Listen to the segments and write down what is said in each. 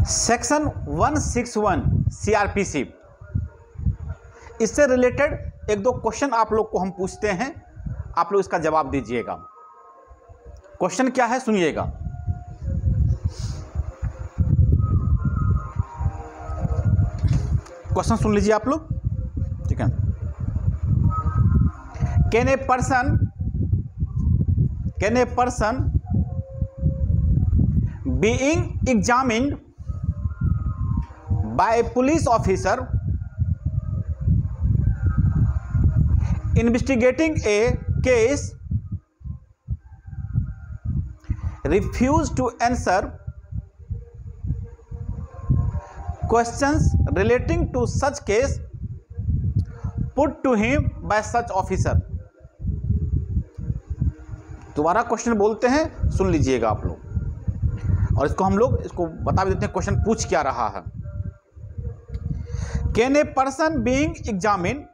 Section 161 CrPC, इससे related एक दो क्वेश्चन आप लोग को हम पूछते हैं, आप लोग इसका जवाब दीजिएगा। क्वेश्चन क्या है सुनिएगा। क्वेश्चन सुन लीजिए आप लोग, ठीक है। Can a person being examined bye a police officer investigating a case refuse to answer questions relating to such case put to him by such officer। दोबारा क्वेश्चन बोलते हैं, सुन लीजिएगा आप लोग, और इसको हम लोग इसको बता भी देते हैं क्वेश्चन पूछ क्या रहा है। Can a person being examine,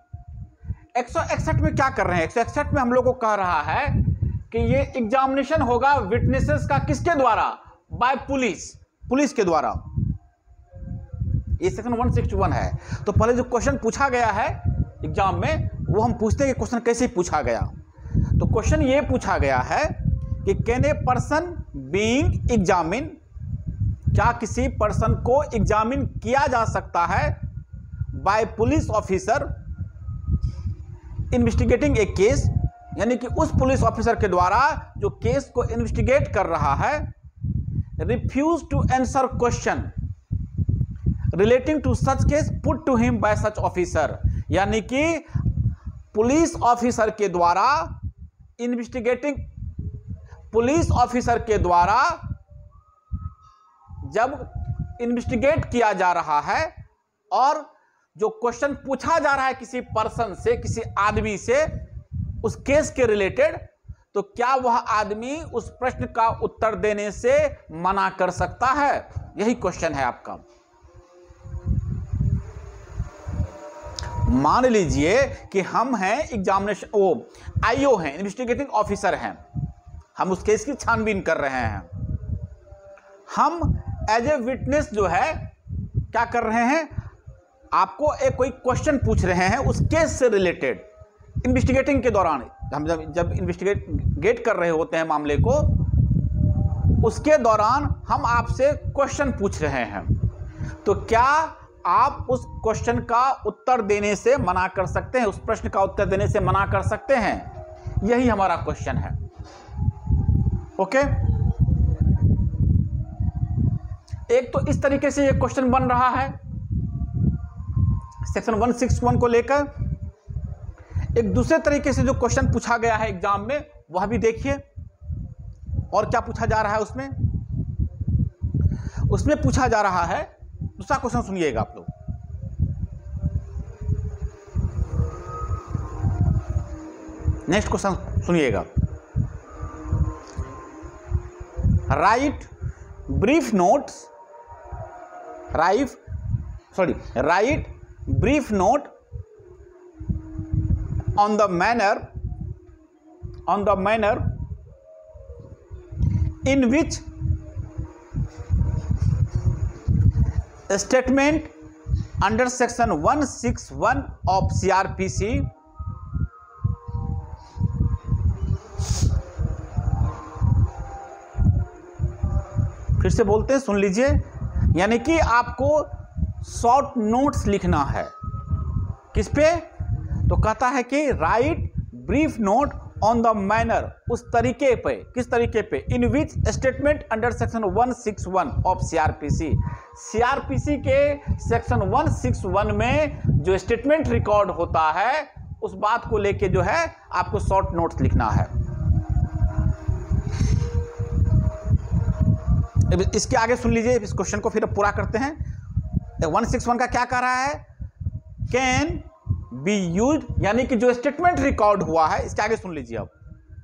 161 में क्या कर रहे हैं, 161 में हम लोग को कह रहा है कि ये एग्जामिनेशन होगा विटनेसेस का, किसके द्वारा, बाय पुलिस के द्वारा। ये सेक्शन 161 है। तो पहले जो क्वेश्चन पूछा गया है एग्जाम में वो हम पूछते हैं कि क्वेश्चन कैसे पूछा गया। तो क्वेश्चन ये पूछा गया है कि can a person being examine, क्या किसी पर्सन को एग्जामिन किया जा सकता है bye police officer investigating a case, यानी कि उस पुलिस ऑफिसर के द्वारा जो केस को इन्वेस्टिगेट कर रहा है, refuse to answer question relating to such case put to him by such officer, यानी कि पुलिस ऑफिसर के द्वारा पुलिस ऑफिसर के द्वारा जब इन्वेस्टिगेट किया जा रहा है और जो क्वेश्चन पूछा जा रहा है किसी पर्सन से, किसी आदमी से उस केस के रिलेटेड, तो क्या वह आदमी उस प्रश्न का उत्तर देने से मना कर सकता है? यही क्वेश्चन है आपका। मान लीजिए कि हम हैं एग्जामिनेशन आईओ हैं, इन्वेस्टिगेटिंग ऑफिसर हैं, हम उस केस की छानबीन कर रहे हैं। हम एज ए विटनेस जो है क्या कर रहे हैं, आपको एक कोई क्वेश्चन पूछ रहे हैं उस केस से रिलेटेड। इन्वेस्टिगेटिंग के दौरान हम जब इन्वेस्टिगेट कर रहे होते हैं मामले को, उसके दौरान हम आपसे क्वेश्चन पूछ रहे हैं, तो क्या आप उस क्वेश्चन का उत्तर देने से मना कर सकते हैं, उस प्रश्न का उत्तर देने से मना कर सकते हैं? यही हमारा क्वेश्चन है। ओके, एक तो इस तरीके से ये क्वेश्चन बन रहा है सेक्शन 161 को लेकर। एक दूसरे तरीके से जो क्वेश्चन पूछा गया है एग्जाम में वह भी देखिए, और क्या पूछा जा रहा है उसमें पूछा जा रहा है, दूसरा क्वेश्चन सुनिएगा आप लोग। नेक्स्ट क्वेश्चन सुनिएगा। Right brief note on the manner in which a statement under section 161 of CRPC फिर से बोलते हैं, सुन लीजिए। यानी कि आपको शॉर्ट नोट्स लिखना है। किस पे? तो कहता है कि write brief note on the manner, उस तरीके पे, किस तरीके पे, in which statement under section 161 of CRPC, CRPC के सेक्शन 161 में जो स्टेटमेंट रिकॉर्ड होता है उस बात को लेके जो है आपको शॉर्ट नोट्स लिखना है। इसके आगे सुन लीजिए, इस क्वेश्चन को फिर पूरा करते हैं। 161 का क्या कह रहा है, कैन बी यूज, यानी कि जो स्टेटमेंट रिकॉर्ड हुआ है, इसके आगे सुन लीजिए। अब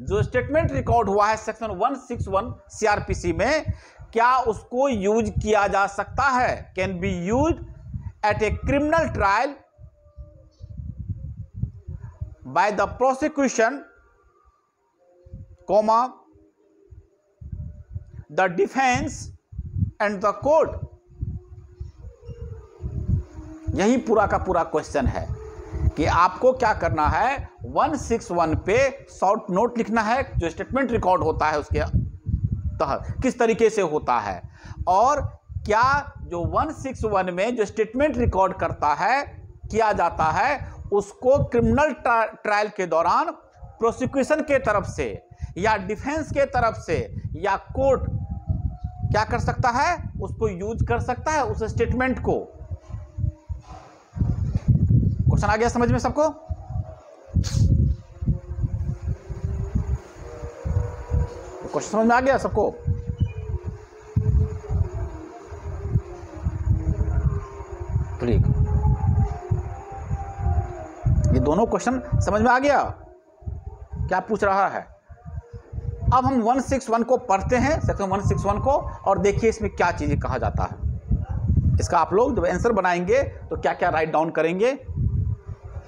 जो स्टेटमेंट रिकॉर्ड हुआ है सेक्शन 161 सीआरपीसी में, क्या उसको यूज किया जा सकता है? Can be use at a criminal trial by the prosecution, the defense and the court यही पूरा का पूरा क्वेश्चन है कि आपको क्या करना है, 161 पे शॉर्ट नोट लिखना है, जो स्टेटमेंट रिकॉर्ड होता है उसके तहत किस तरीके से होता है, और क्या जो 161 में जो स्टेटमेंट रिकॉर्ड करता है किया जाता है उसको क्रिमिनल ट्रायल के दौरान प्रोसिक्यूशन के तरफ से या डिफेंस के तरफ से या कोर्ट क्या कर सकता है, उसको यूज कर सकता है उस स्टेटमेंट को। क्वेश्चन आ गया समझ में सबको? क्वेश्चन समझ में आ गया सबको? ठीक, ये दोनों क्वेश्चन समझ में आ गया क्या पूछ रहा है। अब हम 161 को पढ़ते हैं, सेक्शन 161 को, और देखिए इसमें क्या चीजें कहा जाता है। इसका आप लोग जब आंसर बनाएंगे तो क्या क्या राइट डाउन करेंगे।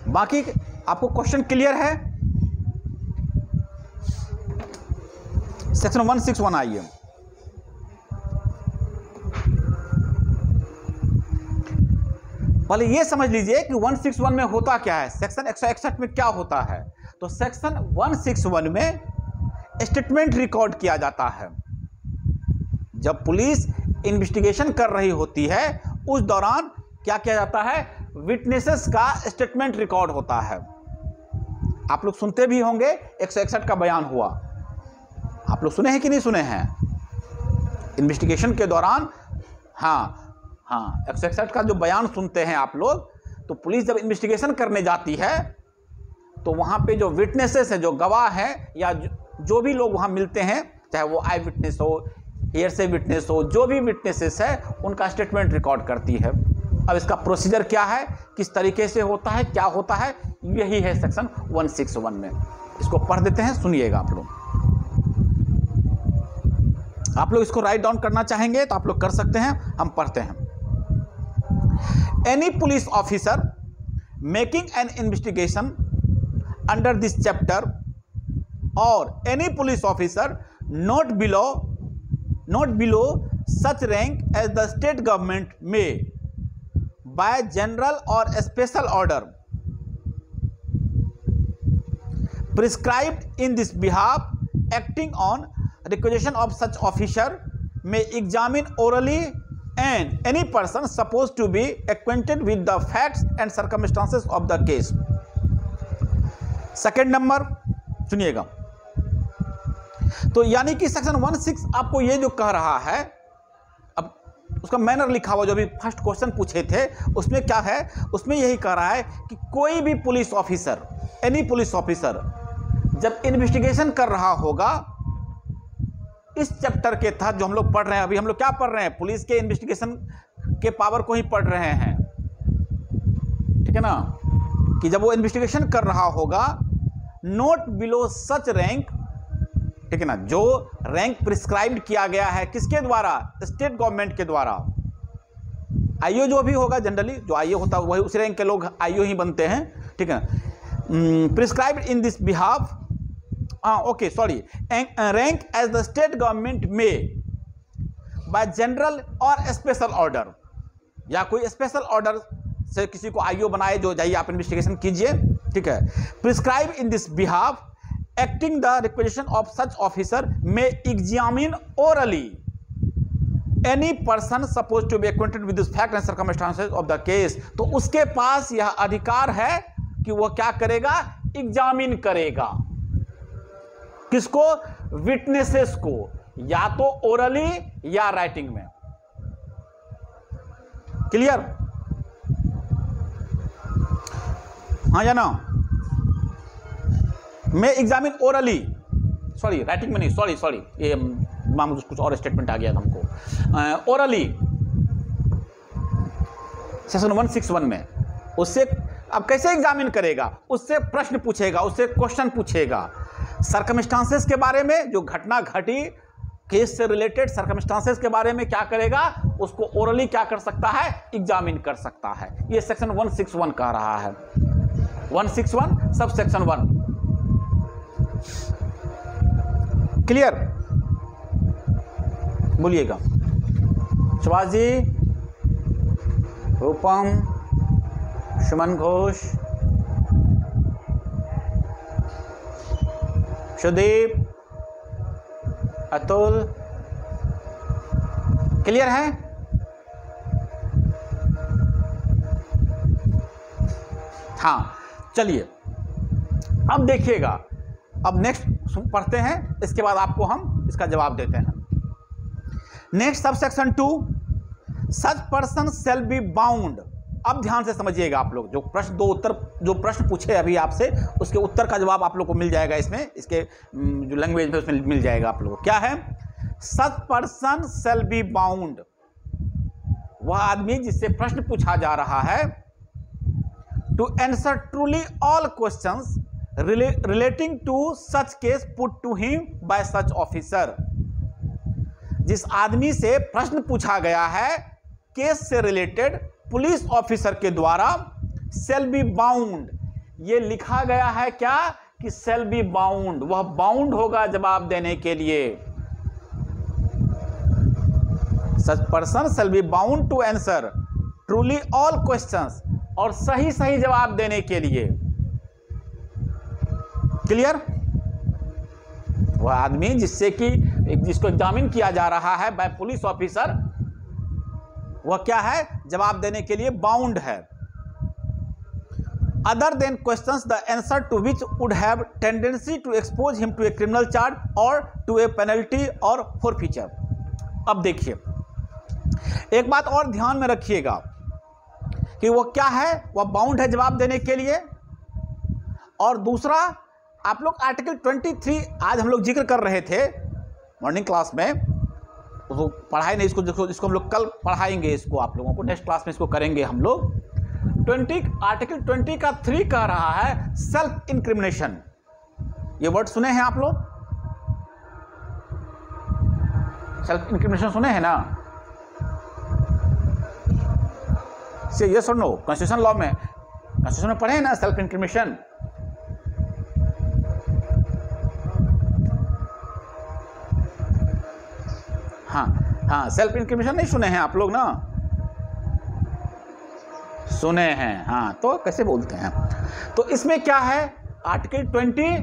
बाकी आपको क्वेश्चन क्लियर है? सेक्शन 161 आइए। पहले ये समझ लीजिए कि 161 में होता क्या है, सेक्शन 161 में क्या होता है। तो सेक्शन 161 में स्टेटमेंट रिकॉर्ड किया जाता है। जब पुलिस इन्वेस्टिगेशन कर रही होती है उस दौरान क्या किया जाता है, विटनेसेस का स्टेटमेंट रिकॉर्ड होता है। आप लोग सुनते भी होंगे 161 का बयान हुआ, आप लोग सुने हैं कि नहीं सुने हैं इन्वेस्टिगेशन के दौरान? हाँ, 161 का जो बयान सुनते हैं आप लोग। तो पुलिस जब इन्वेस्टिगेशन करने जाती है तो वहाँ पे जो विटनेसेस है, जो गवाह हैं या जो भी लोग वहाँ मिलते हैं, चाहे वो आई विटनेस हो, एयर से विटनेस हो, जो भी विटनेसेस है उनका स्टेटमेंट रिकॉर्ड करती है। अब इसका प्रोसीजर क्या है, किस तरीके से होता है, क्या होता है, यही है सेक्शन 161 में। इसको पढ़ देते हैं, सुनिएगा आप लोग। आप लोग इसको राइट डाउन करना चाहेंगे तो आप लोग कर सकते हैं, हम पढ़ते हैं। Any police officer making an investigation under this chapter or any police officer not below such rank as the state government may by general or special order prescribed in this behalf acting on requisition of such officer may examine orally and any person supposed to be acquainted with the facts and circumstances of the case। Second number सुनिएगा। तो यानी कि section 16 आपको ये जो कह रहा है, अब उसका मैनर लिखा हुआ जो भी फर्स्ट क्वेश्चन पूछे थे उसमें क्या है, उसमें यही कह रहा है कि कोई भी police officer, any police officer जब इन्वेस्टिगेशन कर रहा होगा इस चैप्टर के तहत जो हम लोग पढ़ रहे हैं, अभी हम लोग क्या पढ़ रहे हैं, पुलिस के इन्वेस्टिगेशन के पावर को ही पढ़ रहे हैं, ठीक है ना, कि जब वो इन्वेस्टिगेशन कर रहा होगा नोट बिलो सच रैंक, ठीक है ना, जो रैंक प्रिस्क्राइब्ड किया गया है किसके द्वारा, स्टेट गवर्नमेंट के द्वारा। आईओ जो भी होगा, जनरली जो आईओ होता है वही उस रैंक के लोग आईओ ही बनते हैं, ठीक है। Prescribed in this behalf, okay sorry, rank as the state government में बाय जनरल और स्पेशल ऑर्डर, या कोई स्पेशल ऑर्डर से किसी को आईओ बनाए, जो जाइए आप इन्वेस्टिगेशन कीजिए, ठीक है। Prescribe in this behalf acting the requisition of such officer में examine orally any person suppose to be acquainted with this fact and circumstances of the case. तो उसके पास यह अधिकार है कि वह क्या करेगा, एग्जामिन करेगा। किसको, विटनेसेस को, या तो ओरली या राइटिंग में। क्लियर? हाँ या ना? मैं एग्जामिन ओरली, सॉरी राइटिंग में नहीं, सॉरी ये मामूद कुछ और स्टेटमेंट आ गया था हमको। ओरली सेक्शन 161 में उससे अब कैसे एग्जामिन करेगा, उससे प्रश्न पूछेगा, उससे क्वेश्चन पूछेगा सर्कमस्टांसेस के बारे में, जो घटना घटी केस से रिलेटेड सर्कमस्टांसेस के बारे में क्या करेगा, उसको ओरली क्या कर सकता है, एग्जामिन कर सकता है। ये सेक्शन 161 कह रहा है। 161 सब सेक्शन 1। क्लियर? बोलिएगा। सुभाष जी, रूपम, सुमन घोष, सुदीप, अतुल, क्लियर है? हाँ, चलिए अब देखिएगा, अब नेक्स्ट पढ़ते हैं, इसके बाद आपको हम इसका जवाब देते हैं। Next subsection 2, such person shall be bound. अब ध्यान से समझिएगा आप लोग, जो प्रश्न दो उत्तर जो प्रश्न पूछे अभी आपसे, उसके उत्तर का जवाब आप लोग को मिल जाएगा इसमें, इसके जो लैंग्वेज में उसमें मिल जाएगा आप लोगों को। क्या है? Such person shall be bound, वह आदमी जिससे प्रश्न पूछा जा रहा है, to answer truly all questions relating to such case put to him by such officer. जिस आदमी से प्रश्न पूछा गया है केस से रिलेटेड पुलिस ऑफिसर के द्वारा, शैल बी बाउंड, ये लिखा गया है क्या कि शैल बी बाउंड, वह बाउंड होगा जवाब देने के लिए। Such person shall be bound to answer truly all questions, और सही सही जवाब देने के लिए। क्लियर? वह आदमी जिसको एग्जामिन किया जा रहा है बाय पुलिस ऑफिसर, वह क्या है? जवाब देने के लिए बाउंड है। Other than questions the answer to which would have tendency to expose him to a criminal charge और टू ए पेनल्टी और फॉरफीचर। अब देखिए, एक बात और ध्यान में रखिएगा कि वह क्या है? वह बाउंड है जवाब देने के लिए। और दूसरा, आप लोग आर्टिकल 23 आज हम लोग जिक्र कर रहे थे मॉर्निंग क्लास में, उसको पढ़ाई नहीं, इसको हम लोग कल पढ़ाएंगे, इसको आप लोगों को नेक्स्ट क्लास में इसको करेंगे हम लोग। आर्टिकल 20 का 3 कह रहा है सेल्फ इंक्रिमिनेशन। ये वर्ड सुने हैं आप लोग? सेल्फ इंक्रिमिनेशन सुने हैं ना? से यस और नो? कॉन्स्टिट्यूशन लॉ में, कॉन्स्टिट्यूशन में पढ़े हैं ना सेल्फ इंक्रिमिनेशन? हाँ, सेल्फ इंक्रिमिनेशन नहीं सुने हैं आप लोग ना? सुने हैं, हाँ, तो कैसे बोलते हैं? तो इसमें क्या है? आर्टिकल 20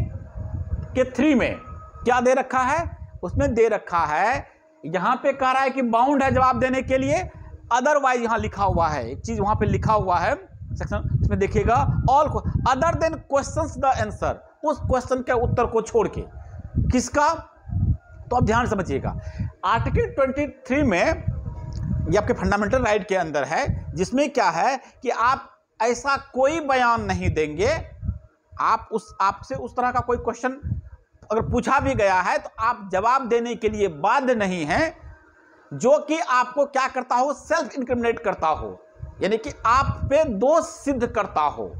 के 3 में क्या दे रखा है? उसमें दे रखा है, यहां पे कह रहा है कि बाउंड है जवाब देने के लिए। अदरवाइज यहां लिखा हुआ है, एक चीज वहां पे लिखा हुआ है सेक्शन, इसमें देखिएगा, all other than questions the answer, उस क्वेश्चन के उत्तर को छोड़ के। किसका? तो अब ध्यान समझिएगा, आर्टिकल 23 में ये आपके फंडामेंटल राइट के अंदर है, जिसमें क्या है कि आप ऐसा कोई बयान नहीं देंगे, आपसे उस तरह का कोई क्वेश्चन अगर पूछा भी गया है तो आप जवाब देने के लिए बाध्य नहीं हैं, जो कि आपको क्या करता हो? सेल्फ इंक्रिमिनेट करता हो, यानी कि आप पे दोष सिद्ध करता हो।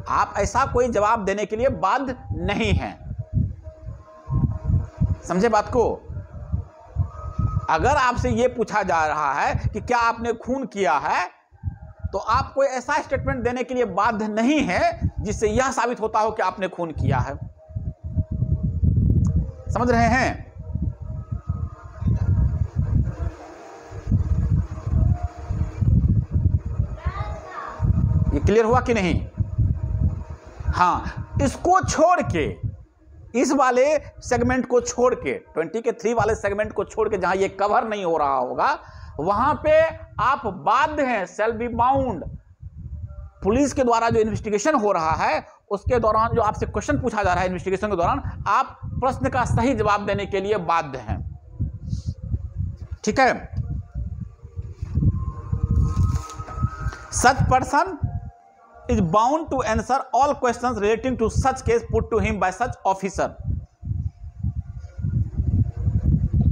आप ऐसा कोई जवाब देने के लिए बाध्य नहीं हैं। समझे बात को? अगर आपसे यह पूछा जा रहा है कि क्या आपने खून किया है, तो आप कोई ऐसा स्टेटमेंट देने के लिए बाध्य नहीं है जिससे यह साबित होता हो कि आपने खून किया है। समझ रहे हैं? ये क्लियर हुआ कि नहीं? हाँ, इसको छोड़ के, इस वाले सेगमेंट को छोड़ के, 20 के 3 वाले सेगमेंट को छोड़ के, जहां ये कवर नहीं हो रहा होगा, वहां पे आप बाध्य हैं, शैल बी बाउंड। पुलिस के द्वारा जो इन्वेस्टिगेशन हो रहा है, उसके दौरान जो आपसे क्वेश्चन पूछा जा रहा है इन्वेस्टिगेशन के दौरान, आप प्रश्न का सही जवाब देने के लिए बाध्य हैं। ठीक है? Such person is bound to answer all questions relating to such case put to him by such officer।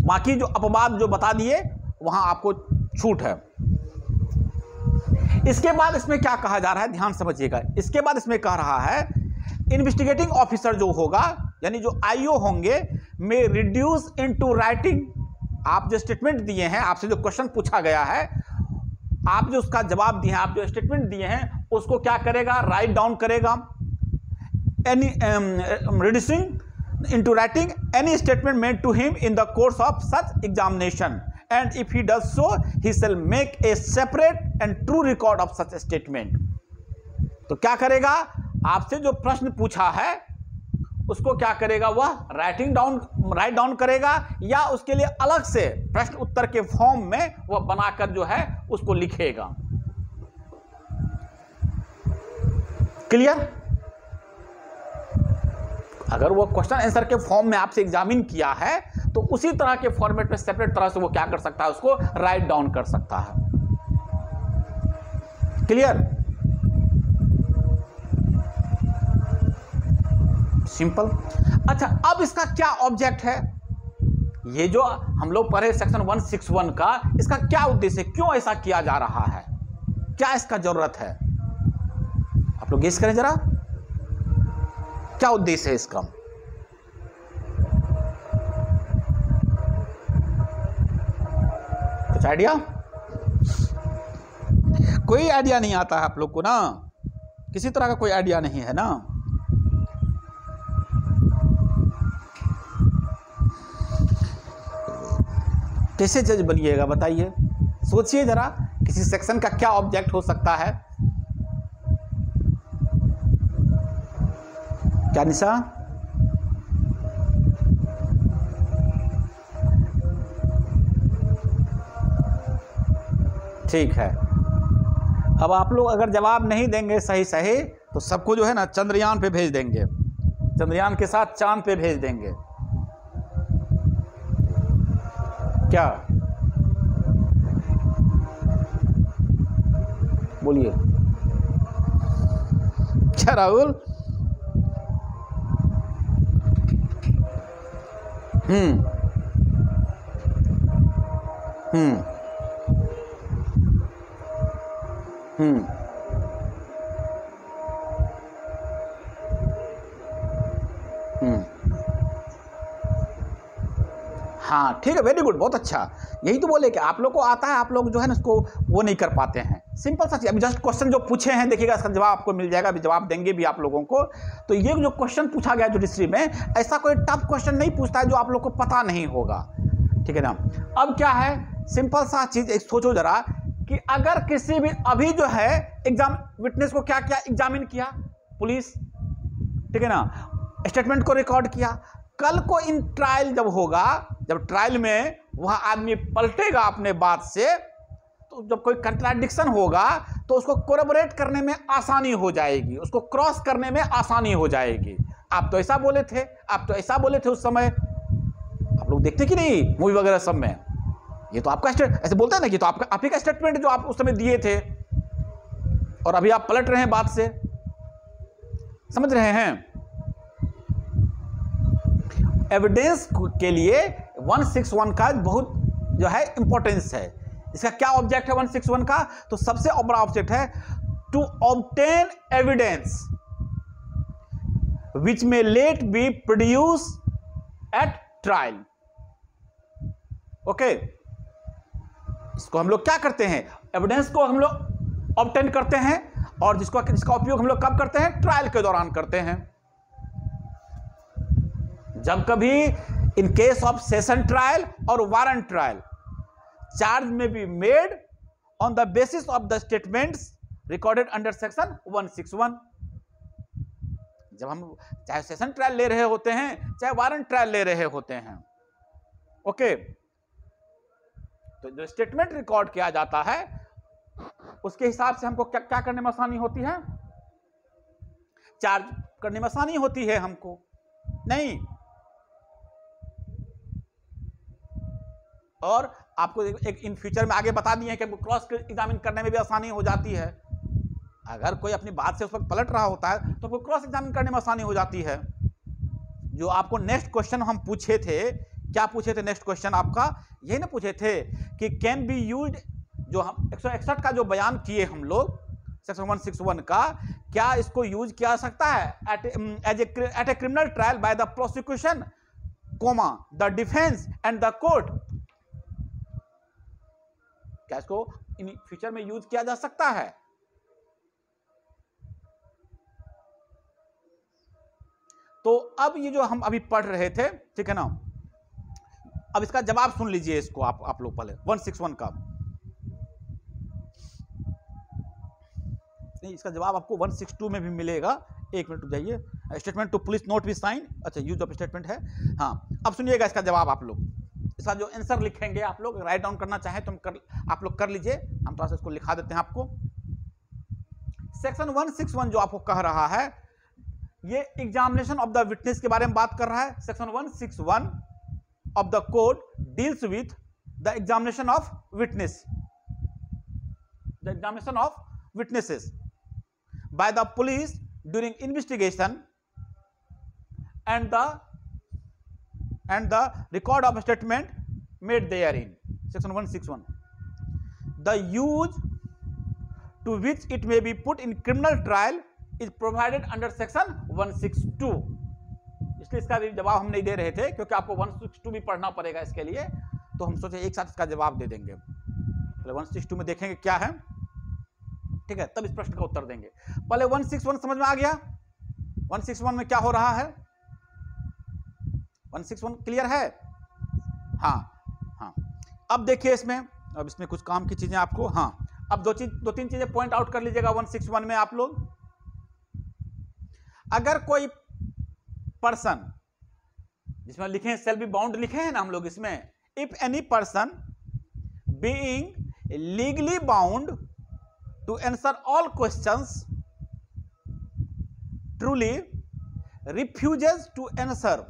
बाकी जो अपवाद जो बता दिए वहां आपको छूट है। इसके बाद इसमें क्या कहा जा रहा है, ध्यान समझिएगा। इसके बाद इसमें कह रहा है इन्वेस्टिगेटिंग ऑफिसर जो होगा, यानी जो आईओ होंगे, में रिड्यूस इनटू राइटिंग। आप जो स्टेटमेंट दिए हैं, आपसे जो क्वेश्चन पूछा गया है, आप जो उसका जवाब दिए हैं, आप जो स्टेटमेंट दिए हैं, उसको क्या करेगा? राइट डाउन करेगा। Any reducing into writing any statement made to him in the course of such examination, and if he does so he shall make a separate and true record of such statement. तो क्या करेगा, आपसे जो प्रश्न पूछा है उसको क्या करेगा, वह राइट डाउन करेगा, या उसके लिए अलग से प्रश्न उत्तर के फॉर्म में वह बनाकर जो है उसको लिखेगा। क्लियर? अगर वो क्वेश्चन आंसर के फॉर्म में आपसे एग्जामिन किया है तो उसी तरह के फॉर्मेट में सेपरेट तरह से वो क्या कर सकता है, उसको राइट डाउन कर सकता है। क्लियर? सिंपल। अच्छा, अब इसका क्या ऑब्जेक्ट है, ये जो हम लोग पढ़े सेक्शन 161 का, इसका क्या उद्देश्य है, क्यों ऐसा किया जा रहा है, क्या इसका जरूरत है? आप लोग गेस करें जरा, क्या उद्देश्य है इसका? कुछ आइडिया? कोई आइडिया नहीं आता है आप लोग को ना, किसी तरह का कोई आइडिया नहीं है ना? कैसे जज बनिएगा बताइए, सोचिए जरा, किसी सेक्शन का क्या ऑब्जेक्ट हो सकता है? क्या निशा? ठीक है, अब आप लोग अगर जवाब नहीं देंगे सही सही तो सबको जो है ना चंद्रयान पे भेज देंगे, चंद्रयान के साथ चांद पे भेज देंगे। क्या बोलिए? क्या राहुल? हम्म हम्म हम्म हम्म हाँ ठीक है, वेरी गुड, बहुत अच्छा। यही तो बोले कि आप लोग को आता है, आप लोग जो है ना उसको वो नहीं कर पाते हैं। सिंपल सा चीज, अभी जस्ट क्वेश्चन जो पूछे हैं देखिएगा, इसका जवाब आपको मिल जाएगा, अभी जवाब देंगे भी आप लोगों को। तो ये जो क्वेश्चन पूछा गया जुडिशरी में, ऐसा कोई टफ क्वेश्चन नहीं पूछता है जो आप लोग को पता नहीं होगा, ठीक है ना? अब क्या है, सिंपल सा चीज एक सोचो जरा कि अगर किसी भी अभी जो है एग्जाम विटनेस को क्या किया, एग्जामिन किया पुलिस, ठीक है ना, स्टेटमेंट को रिकॉर्ड किया, कल को इन ट्रायल जब होगा, जब ट्रायल में वह आदमी पलटेगा अपने बात से, तो जब कोई कंट्राडिक्शन होगा तो उसको कोरबोरेट करने में आसानी हो जाएगी, उसको क्रॉस करने में आसानी हो जाएगी। आप तो ऐसा बोले थे, आप तो ऐसा बोले थे उस समय, आप लोग देखते कि नहीं मूवी वगैरह सब में, ये तो आपका ऐसे बोलते हैं ना कि तो आपका आप ही का स्टेटमेंट जो आप उस समय दिए थे और अभी आप पलट रहे हैं बात से, समझ रहे हैं? एविडेंस के लिए 161 का बहुत जो है इंपॉर्टेंस है। इसका क्या ऑब्जेक्ट है 161 का? तो सबसे बड़ा ऑब्जेक्ट है to obtain evidence which may late be produce at trial. Okay, इसको हम लोग क्या करते हैं, एविडेंस को हम लोग ऑब्टेन करते हैं, और जिसका उपयोग हम लोग कब करते हैं, ट्रायल के दौरान करते हैं। जब कभी in case of session trial और वारंट ट्रायल, चार्ज में be made on the basis of the statements recorded under section 161। जब हम चाहे सेशन ट्रायल ले रहे होते हैं, चाहे वारंट ट्रायल ले रहे होते हैं, ओके, तो जो स्टेटमेंट रिकॉर्ड किया जाता है उसके हिसाब से हमको क्या क्या करने में आसानी होती है, चार्ज करने में आसानी होती है हमको, नहीं? और आपको एक इन फ्यूचर में आगे बता दिए हैं कि हमको क्रॉस एग्जामिन करने में भी आसानी हो जाती है। अगर कोई अपनी बात से उस वक्त पलट रहा होता है तो आपको क्रॉस एग्जामिन करने में आसानी हो जाती है। जो आपको नेक्स्ट क्वेश्चन हम पूछे थे, क्या पूछे थे नेक्स्ट क्वेश्चन आपका, यही ना पूछे थे कि कैन बी यूज्ड, जो हम 161 का जो बयान किए हम लोग सेक्शन 161 का, क्या इसको यूज किया जा सकता है at a criminal trial by the prosecution comma the defence and the court? क्या इसको इन फ्यूचर में यूज किया जा सकता है? तो अब ये जो हम अभी पढ़ रहे थे, ठीक है ना, अब इसका जवाब सुन लीजिए, इसको आप लोग पहले 161 का। नहीं, इसका जवाब आपको 162 में भी मिलेगा। एक मिनट रुक जाइए। स्टेटमेंट टू पुलिस नोट भी साइन, अच्छा यूज ऑफ स्टेटमेंट है। हाँ, अब सुनिएगा इसका जवाब। आप लोग इसका जो आंसर लिखेंगे, आप लोग राइट डाउन करना चाहें तो आप लोग कर लीजिए। हम थोड़ा सा इसको लिखा देते हैं आपको। सेक्शन 161 जो आपको कह रहा है, ये एग्जामिनेशन ऑफ द विटनेस के बारे में बात कर रहा है। Section 161 of the code deals with the examination of witness, the examination of witnesses by the police during investigation and the record of statement made therein. Section 161. The use to which it may be put in criminal trial is provided under section 162. इसलिए इसका भी जवाब हम नहीं दे रहे थे क्योंकि आपको 162 भी पढ़ना पड़ेगा इसके लिए, तो हम सोचे एक साथ इसका जवाब दे देंगे। पहले 162 में देखेंगे क्या है, ठीक है, तब इस प्रश्न का उत्तर देंगे। पहले 161 समझ में आ गया। 161 में क्या हो रहा है, 161 क्लियर है? हाँ हाँ। अब देखिए इसमें, अब इसमें कुछ काम की चीजें आपको, हाँ, अब दो तीन चीजें पॉइंट आउट कर लीजिएगा 161 में आप लोग। अगर कोई पर्सन, जिसमें लिखे हैं सेल बी बाउंड लिखे हैं ना हम लोग इसमें, if any person being legally bound to answer all questions truly refuses to answer,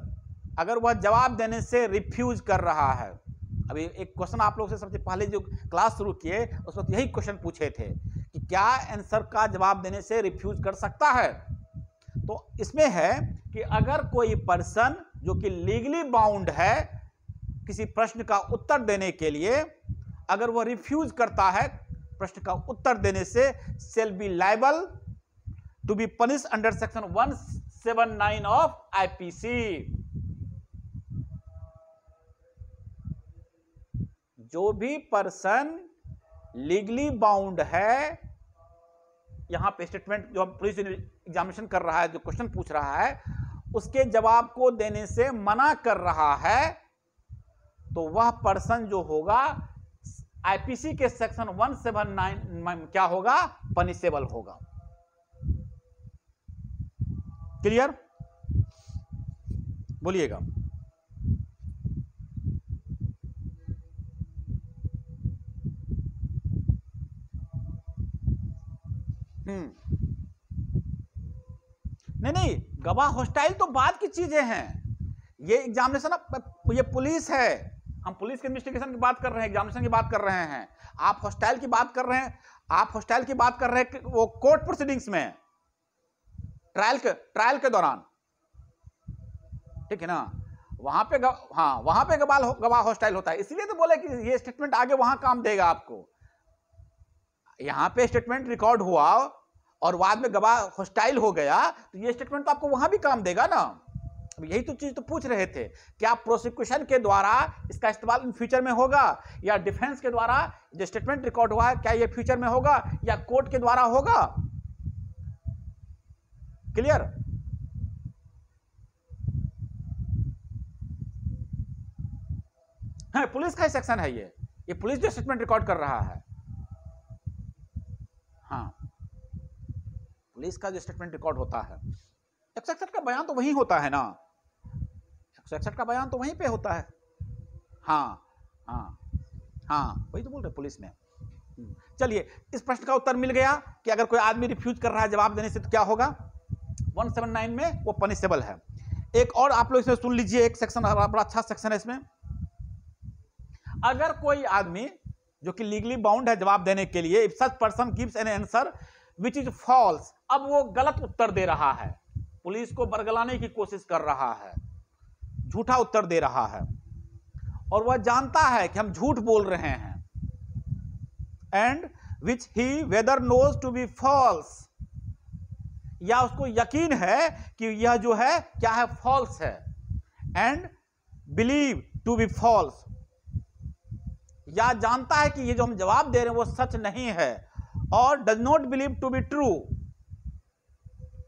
अगर वह जवाब देने से रिफ्यूज कर रहा है। अभी एक क्वेश्चन आप लोग से सबसे पहले जो क्लास शुरू किए उस वक्त यही क्वेश्चन पूछे थे कि क्या आंसर का जवाब देने से रिफ्यूज कर सकता है। तो इसमें है कि अगर कोई पर्सन जो कि लीगली बाउंड है किसी प्रश्न का उत्तर देने के लिए, अगर वह रिफ्यूज करता है प्रश्न का उत्तर देने से, shall be liable to be punish under section 179 of IPC. जो भी पर्सन लीगली बाउंड है, यहां पे स्टेटमेंट जो पुलिस एग्जामिनेशन कर रहा है, जो क्वेश्चन पूछ रहा है, उसके जवाब को देने से मना कर रहा है, तो वह पर्सन जो होगा आईपीसी के सेक्शन 179 में क्या होगा, पनिशेबल होगा। क्लियर? बोलिएगा। नहीं, गवाह हॉस्टाइल तो बाद की चीजें हैं। ये एग्जामिनेशन, ये पुलिस है, हम पुलिस के इन्वेस्टिगेशन की बात कर रहे हैं, एग्जामिनेशन की बात कर रहे हैं। आप हॉस्टाइल की बात कर रहे हैं, आप हॉस्टाइल की बात कर रहे हैं वो कोर्ट प्रोसीडिंग्स में, ट्रायल के दौरान, ठीक है ना, वहां पे हाँ, वहां पे गवाह हॉस्टाइल होता है। इसलिए तो बोले कि ये स्टेटमेंट आगे वहां काम देगा आपको। यहां पे स्टेटमेंट रिकॉर्ड हुआ और बाद में गवाह हॉस्टाइल हो गया, तो ये स्टेटमेंट तो आपको वहां भी काम देगा ना। अब यही तो चीज तो पूछ रहे थे, क्या प्रोसिक्यूशन के द्वारा इसका इस्तेमाल इन फ्यूचर में होगा, या डिफेंस के द्वारा जो स्टेटमेंट रिकॉर्ड हुआ है क्या ये फ्यूचर में होगा, या कोर्ट के द्वारा होगा। क्लियर? है, पुलिस का ही सेक्शन है ये पुलिस जो स्टेटमेंट रिकॉर्ड कर रहा है। हाँ, पुलिस का जो स्टेटमेंट रिकॉर्ड होता है, 161 का बयान तो वहीं होता है ना, 161 का बयान तो वहीं पे होता है। हाँ हाँ हाँ, वही तो बोल रहे पुलिस में। चलिए, इस प्रश्न का उत्तर मिल गया कि अगर कोई आदमी रिफ्यूज कर रहा है जवाब देने से तो क्या होगा, 179 में वो पनिशेबल है। एक और आप लोग इसमें सुन लीजिए, एक सेक्शन बड़ा अच्छा सेक्शन है इसमें। अगर कोई आदमी जो कि लीगली बाउंड है जवाब देने के लिए, if such person gives an answer which is false, अब वो गलत उत्तर दे रहा है, पुलिस को बरगलाने की कोशिश कर रहा है, झूठा उत्तर दे रहा है, और वह जानता है कि हम झूठ बोल रहे हैं, and which he whether knows to be false, या उसको यकीन है कि यह जो है क्या है, फॉल्स है, and believe to be false, या जानता है कि ये जो हम जवाब दे रहे हैं वो सच नहीं है, और does not believe to be true.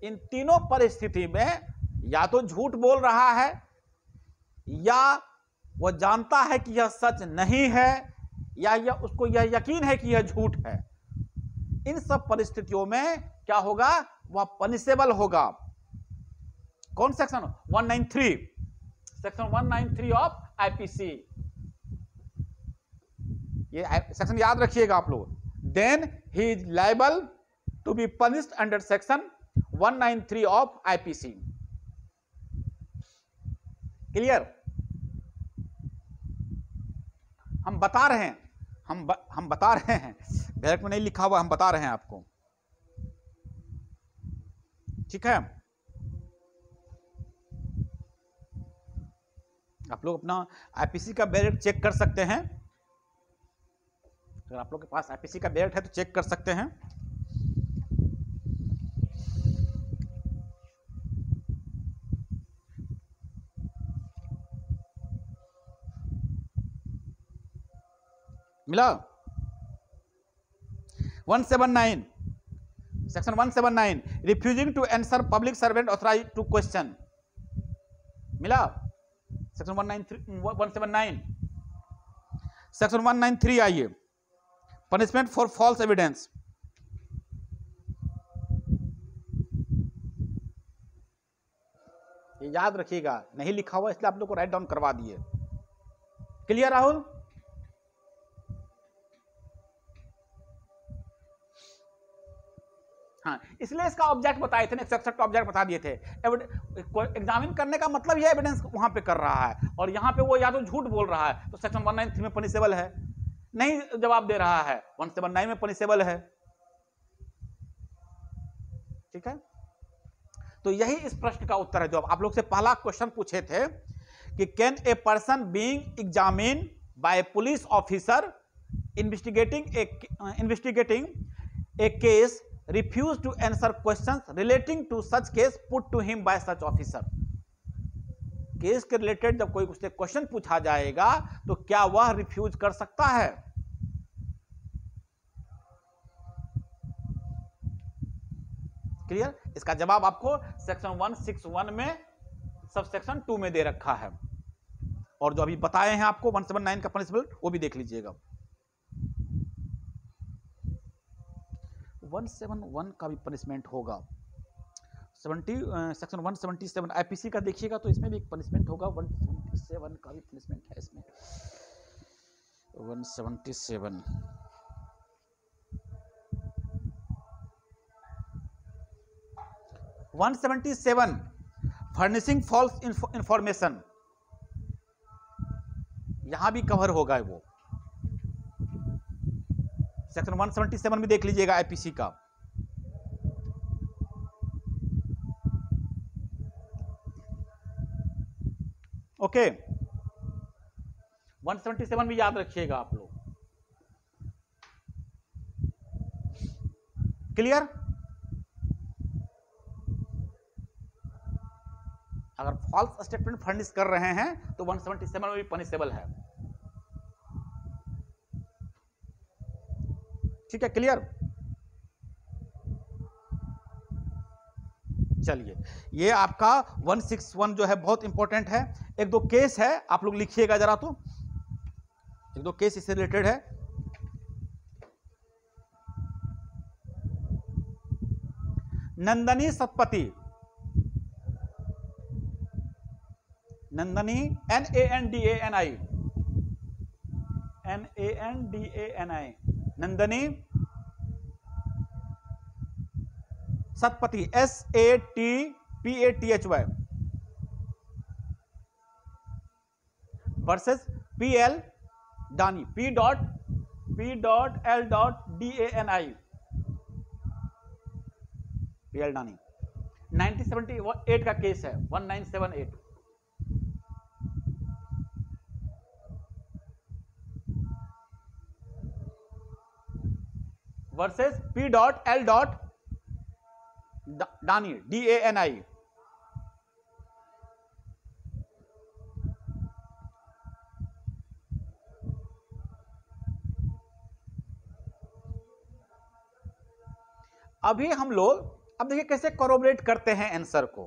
इन तीनों परिस्थिति में या तो झूठ बोल रहा है, या वह जानता है कि यह सच नहीं है, या उसको यह यकीन है कि यह झूठ है। इन सब परिस्थितियों में क्या होगा, वह पनिशेबल होगा। कौन सेक्शन? 193, section 193 of IPC. ये सेक्शन याद रखिएगा आप लोग। Then he is liable to be punished under section 193 of IPC. Clear? हम बता रहे हैं, हम बता रहे हैं, डायरेक्ट में नहीं लिखा हुआ, हम बता रहे हैं आपको। ठीक है, आप लोग अपना आईपीसी का बैलेट चेक कर सकते हैं। अगर आप लोग के पास आईपीसी का बैलेट है तो चेक कर सकते हैं। मिला? 179, section 179, refusing to answer public servant authorise to question. मिला? सेक्शन 179। सेक्शन 193 आइए, पनिशमेंट फॉर फॉल्स एविडेंस। ये याद रखिएगा, नहीं लिखा हुआ इसलिए आप लोग को राइट डाउन करवा दिए। क्लियर राहुल? हाँ, इसलिए इसका ऑब्जेक्ट बताए थे, 161 का ऑब्जेक्ट बता दिए थे। एग्जामिन करने का मतलब ये एविडेंस वहां पे कर रहा है, और यहां पे वो या तो झूठ बोल रहा है तो सेक्शन 193 में पनिशेबल है, नहीं जवाब दे रहा है 179 में पनिशेबल है। ठीक है, तो यही इस प्रश्न का उत्तर है जो आप लोग से पहला क्वेश्चन पूछे थे कि can a person being examine by a police officer investigating a case refuse to answer questions relating to such case put to him by such officer। Case के रिलेटेड जब कोई उससे क्वेश्चन पूछा जाएगा तो क्या वह रिफ्यूज कर सकता है? क्लियर? इसका जवाब आपको सेक्शन 161 में सब सेक्शन 2 में दे रखा है, और जो अभी बताए हैं आपको 179 का पनिशमेंट वो भी देख लीजिएगा। 171 का भी पनिशमेंट होगा। सेक्शन 177 आईपीसी का देखिएगा तो इसमें भी एक पनिशमेंट होगा। 177 का भी पनिशमेंट है इसमें। 177 177 फर्निशिंग फॉल्स इंफॉर्मेशन, यहां भी कवर होगा वो। सेक्शन 177 भी देख लीजिएगा आईपीसी का। ओके, 177 भी याद रखिएगा आप लोग। क्लियर? अगर फॉल्स स्टेटमेंट फर्निश कर रहे हैं तो 177 में भी पनिशेबल है। ठीक है, क्लियर? चलिए, ये आपका 161 जो है बहुत इंपॉर्टेंट है। एक दो केस है, आप लोग लिखिएगा जरा, तो एक दो केस इससे रिलेटेड है। Nandini Satpathy, Nandini NANDANI, Nandini Satpathy SATPATHY versus PL Dani, P.L.DANI, PL Dani. 1978 का केस है, 1978। Versus P.L. डानी, DANI। अभी हम लोग अब देखिए कैसे कोरोबरेट करते हैं आंसर को।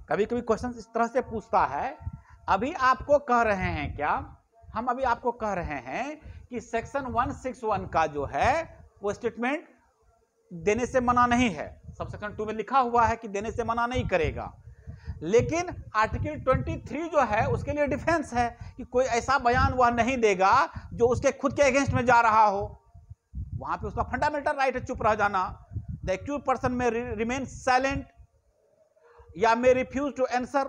कभी कभी क्वेश्चन इस तरह से पूछता है, अभी आपको कह रहे हैं क्या, हम अभी आपको कह रहे हैं कि सेक्शन 161 का जो है वो स्टेटमेंट देने से मना नहीं है, सबसेक्शन 2 में लिखा हुआ है कि देने से मना नहीं करेगा। लेकिन आर्टिकल 23 जो है उसके लिए डिफेंस है कि कोई ऐसा बयान वह नहीं देगा जो उसके खुद के अगेंस्ट में जा रहा हो। वहां पे उसका फंडामेंटल राइट है चुप रह जाना। द एक्यूज पर्सन में रिमेन साइलेंट या मे रिफ्यूज टू आंसर,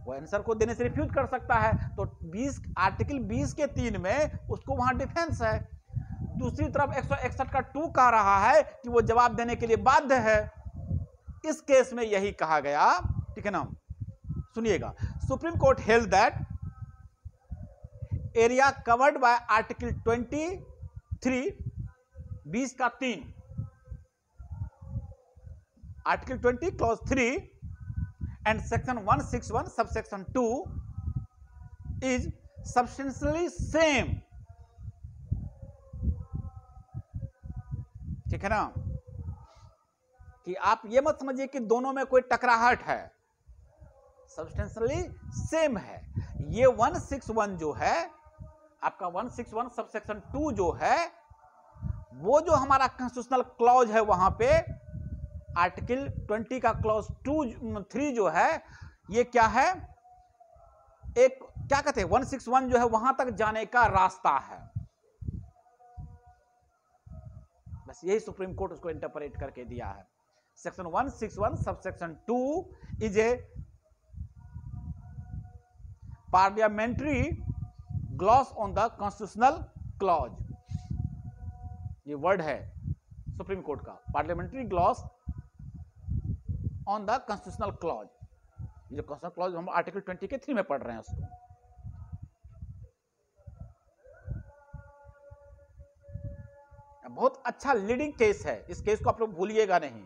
वो आंसर को देने से रिफ्यूज कर सकता है। तो आर्टिकल 20 के 3 में उसको वहां डिफेंस है। दूसरी तरफ 161 का 2 कह रहा है कि वो जवाब देने के लिए बाध्य है। इस केस में यही कहा गया, ठीक है ना, सुनिएगा। Supreme court held that area covered by article 23 20 का 3, article 20 clause 3 and section 161 subsection 2 is substantially same, ठीक है ना, कि आप ये मत समझिए कि दोनों में कोई टकराहट है, सब्सटेंशियली सेम है। ये 161 जो है आपका 161 सबसेक्शन 2 जो है वो जो हमारा कॉन्स्टिट्यूशनल क्लॉज है वहां पे आर्टिकल 20 का क्लॉज 3 जो है ये क्या है, एक क्या कहते हैं 161 जो है वहां तक जाने का रास्ता है। बस यही सुप्रीम कोर्ट उसको इंटरप्रेट करके दिया है। Section 161 subsection 2 is a parliamentary gloss on the constitutional clause, ये वर्ड है सुप्रीम कोर्ट का, parliamentary gloss on the constitutional clause. ये जो कॉन्स्टिट्यूशनल क्लॉज हम आर्टिकल 20 के 3 में पढ़ रहे हैं उसको। बहुत अच्छा लीडिंग केस है, इस केस को आप लोग भूलिएगा नहीं,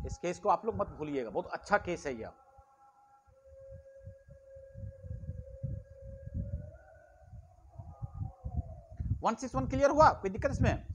इस केस को आप लोग मत भूलिएगा, बहुत अच्छा केस है यह। वन 161 क्लियर हुआ, कोई दिक्कत इसमें?